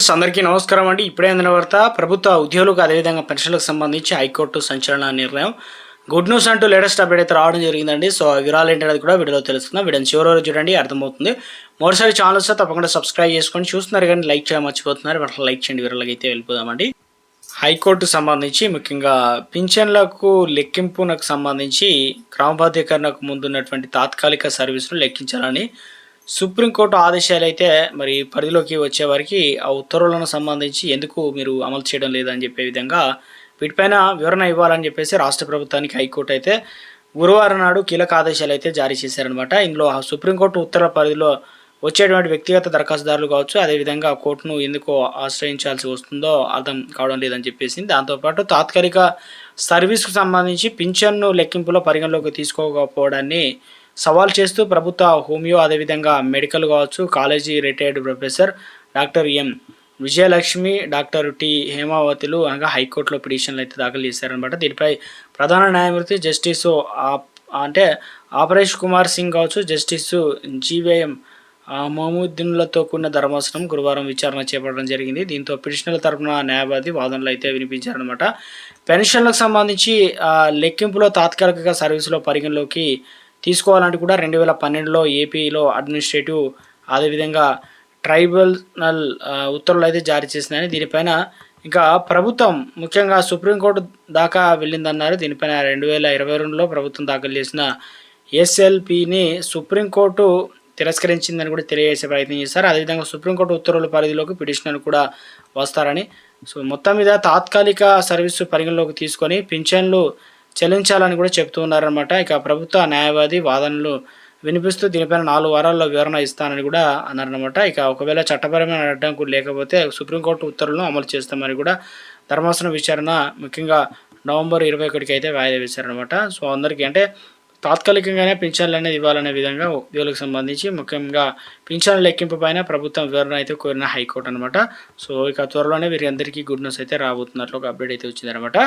అందరికీ నమస్కారం అండి. ఇప్పుడే అందిన వార్త ప్రభుత్వ ఉద్యోగులకు అదేవిధంగా పెన్షన్లకు సంబంధించి హైకోర్టు సంచలన నిర్ణయం. గుడ్ న్యూస్ అంటూ లేటెస్ట్ అప్డేట్ అయితే రావడం జరిగిందండి. సో వివరాలు ఏంటనేది కూడా వీడియోలో తెలుసుకుందాం. వీడియోని చివరి వరకు చూడండి, అర్థమవుతుంది. మరోసారి ఛానల్ వస్తే తప్పకుండా సబ్స్క్రైబ్ చేసుకొని చూస్తున్నారు కానీ లైక్ చేయడం మర్చిపోతున్నారు. వెంటనే లైక్ చేయండి. వివరాలకి అయితే వెళ్ళిపోదామండి. హైకోర్టు సంబంధించి ముఖ్యంగా పింఛన్లకు లెక్కింపునకు సంబంధించి క్రమబద్ధీకరణకు ముందున్నటువంటి తాత్కాలిక సర్వీసును లెక్కించాలని సుప్రీంకోర్టు ఆదేశాలు అయితే మరి పరిధిలోకి వచ్చేవారికి ఆ ఉత్తర్వులను సంబంధించి ఎందుకు మీరు అమలు చేయడం లేదని చెప్పే విధంగా వీటిపైన వివరణ ఇవ్వాలని చెప్పేసి రాష్ట్ర ప్రభుత్వానికి హైకోర్టు అయితే గురువారం నాడు కీలక ఆదేశాలు అయితే జారీ చేశారనమాట. ఇందులో సుప్రీంకోర్టు ఉత్తర్వుల పరిధిలో వచ్చేటువంటి వ్యక్తిగత దరఖాస్తుదారులు కావచ్చు, అదేవిధంగా కోర్టును ఎందుకు ఆశ్రయించాల్సి వస్తుందో అర్థం కావడం లేదని చెప్పేసి, దాంతోపాటు తాత్కాలిక సర్వీస్కు సంబంధించి పింఛన్ను లెక్కింపులో పరిగణలోకి తీసుకోకపోవడాన్ని సవాల్ చేస్తూ ప్రభుత్వ హోమియో అదేవిధంగా మెడికల్ కావచ్చు college retired professor doctor M Vijayalakshmi, doctor T హేమావతులు అనగా హైకోర్టులో పిటిషన్లు అయితే దాఖలు చేశారనమాట. దీనిపై ప్రధాన న్యాయమూర్తి జస్టిస్ అంటే ఆపరేష్ కుమార్ సింగ్ కావచ్చు, జస్టిస్ జీవీఎం మహమూద్దీన్లతో కూడిన ధర్మాసనం గురువారం విచారణ చేపట్టడం జరిగింది. దీంతో పిటిషనర్ల తరపున న్యాయవాది వాదనలు అయితే వినిపించారనమాట. పెన్షన్లకు సంబంధించి లెక్కింపులో తాత్కాలిక సర్వీసులో పరిగణలోకి తీసుకోవాలంటే కూడా 2012లో ఏపీలో అడ్మినిస్ట్రేటివ్ అదేవిధంగా ట్రైబ్యునల్ ఉత్తర్వులు అయితే జారీ చేసినాయని, దీనిపైన ఇంకా ప్రభుత్వం ముఖ్యంగా సుప్రీంకోర్టు దాకా వెళ్ళిందన్నారు. దీనిపైన 2022లో ప్రభుత్వం దాఖలు చేసిన ఎస్ఎల్పిని సుప్రీంకోర్టు తిరస్కరించిందని కూడా తెలియజేసే ప్రయత్నం చేస్తారు. అదేవిధంగా సుప్రీంకోర్టు ఉత్తర్వుల పరిధిలోకి పిటిషనర్ కూడా వస్తారని, సో మొత్తం మీద తాత్కాలిక సర్వీసు పరిగణలోకి తీసుకొని పింఛన్లు చెల్లించాలని కూడా చెప్తూ ఉన్నారనమాట. ఇక ప్రభుత్వ న్యాయవాది వాదనలు వినిపిస్తూ దీనిపైన 4 వారాల్లో వివరణ ఇస్తానని కూడా అన్నారనమాట. ఇక ఒకవేళ చట్టపరమైన అడ్డంకులు లేకపోతే సుప్రీంకోర్టు ఉత్తర్వులను అమలు చేస్తామని కూడా ధర్మాసనం విచారణ ముఖ్యంగా నవంబర్ 21కి అయితే వాయిదా వేశారనమాట. సో అందరికీ అంటే తాత్కాలికంగానే పింఛన్లు అనేది ఇవ్వాలనే విధంగా ఉద్యోగులకు సంబంధించి ముఖ్యంగా పింఛన్ల లెక్కింపు పైన ప్రభుత్వం వివరణ అయితే కోరిన హైకోర్టు అనమాట. సో ఇక త్వరలోనే వీరి అందరికీ గుడ్ న్యూస్ అయితే రాబోతున్నట్లు ఒక అప్డేట్ అయితే వచ్చిందనమాట.